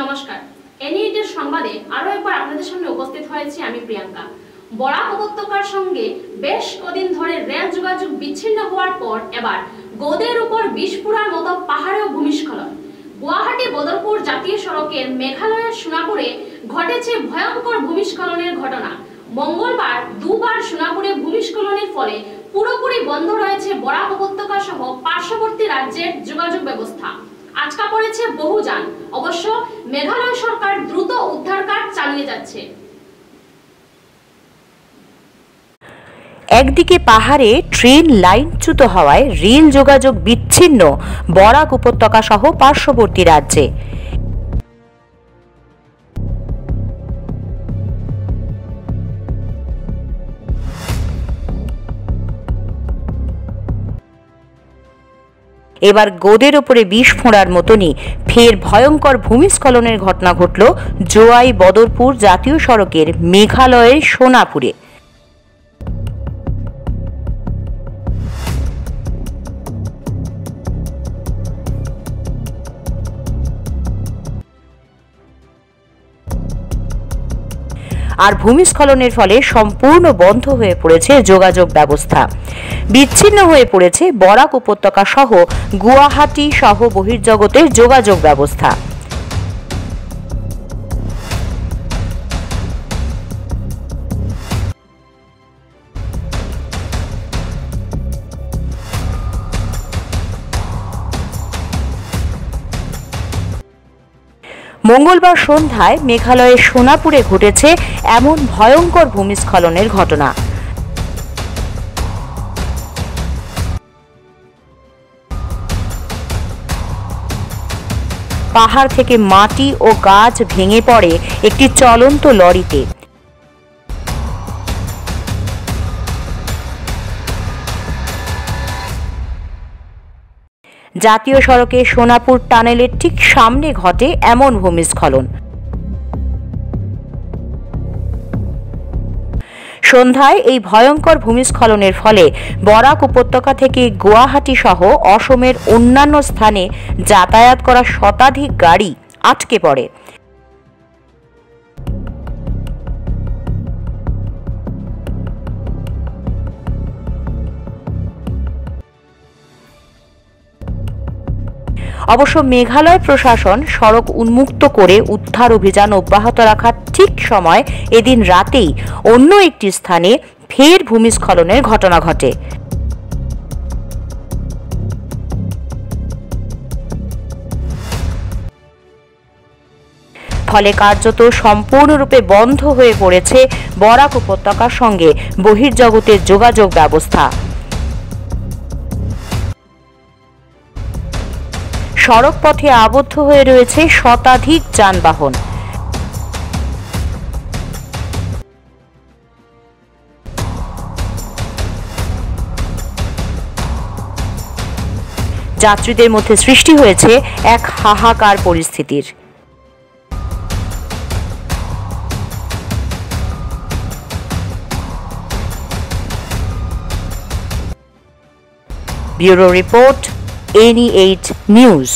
নমস্কার, এনইটের সংবাদে আরো একবার আপনাদের সামনে উপস্থিত হয়েছি আমি প্রিয়াঙ্কা। বরাক উপত্যকার সঙ্গে বেশ কদিন ধরে রেল যোগাযোগ বিচ্ছিন্ন হওয়ার পর এবার গোদের উপর বিস্ফোরণের মতো পাহাড়েও ভূমিস্খলন। গুয়াহাটি বদরপুর জাতীয় সড়কের মেঘালয়ের সোনাপুরে ঘটেছে ভয়ঙ্কর ভূমিস্খলনের ঘটনা। মঙ্গলবার দুবার সোনাপুরে ভূমিস্খলনের ফলে পুরোপুরি বন্ধ রয়েছে বরাক উপত্যকা সহ পার্শ্ববর্তী রাজ্যের যোগাযোগ ব্যবস্থা। আটকা পড়েছে বহু যান। অবশ্য মেঘালয় সরকার দ্রুত উদ্ধার কাজ চালিয়ে যাচ্ছে। একদিকে পাহাড়ে ট্রেন লাইনচ্যুত হওয়ায় রেল যোগাযোগ বিচ্ছিন্ন বরাক উপত্যকা সহ পার্শ্ববর্তী রাজ্যে। এবার গোদের ওপরে বিষ ফোঁড়ার মতনই ফের ভয়ঙ্কর ভূমিস্খলনের ঘটনা ঘটল জোয়াই বদরপুর জাতীয় সড়কের মেঘালয়ের সোনাপুরে। আর ভূমিস্খলনের ফলে সম্পূর্ণ বন্ধ হয়ে পড়েছে যোগাযোগ ব্যবস্থা। বিচ্ছিন্ন হয়ে পড়েছে বরাক উপত্যকা সহ গুয়াহাটি সহ বহির্জগতের যোগাযোগ ব্যবস্থা। মঙ্গলবার সন্ধ্যায় মেঘালয়ের সোনাপুরে ঘটেছে এমন ভয়ঙ্কর ভূমিস্খলনের ঘটনা। পাহাড় থেকে মাটি ও গাছ ভেঙে পড়ে একটি চলন্ত লরিতে। জাতীয় সড়কে সোনাপুর টানেলের ঠিক সামনে ঘটে এমন ভূমিস্খলন। সন্ধ্যায় এই ভয়ঙ্কর ভূমিস্খলনের ফলে বরাক উপত্যকা থেকে গুয়াহাটি সহ অসমের অন্যান্য স্থানে যাতায়াত করা শতাধিক গাড়ি আটকে পড়ে। অবশ্য মেঘালয় প্রশাসন সড়ক উন্মুক্ত করে উদ্ধার অভিযান অব্যাহত রাখার ঠিক সময় এদিন রাতেই অন্য একটি স্থানে ফের ভূমিস্খলনের ঘটনা ঘটে। ফলে কার্যত সম্পূর্ণরূপে বন্ধ হয়ে পড়েছে বরাক উপত্যকার সঙ্গে বহির্জগতের যোগাযোগ ব্যবস্থা। সড়ক পথে আবদ্ধ হয়ে রয়েছে শতাধিক যানবাহন। যাত্রীদের মধ্যে সৃষ্টি হয়েছে এক হাহাকার পরিস্থিতির। Bureau report, NE8 News।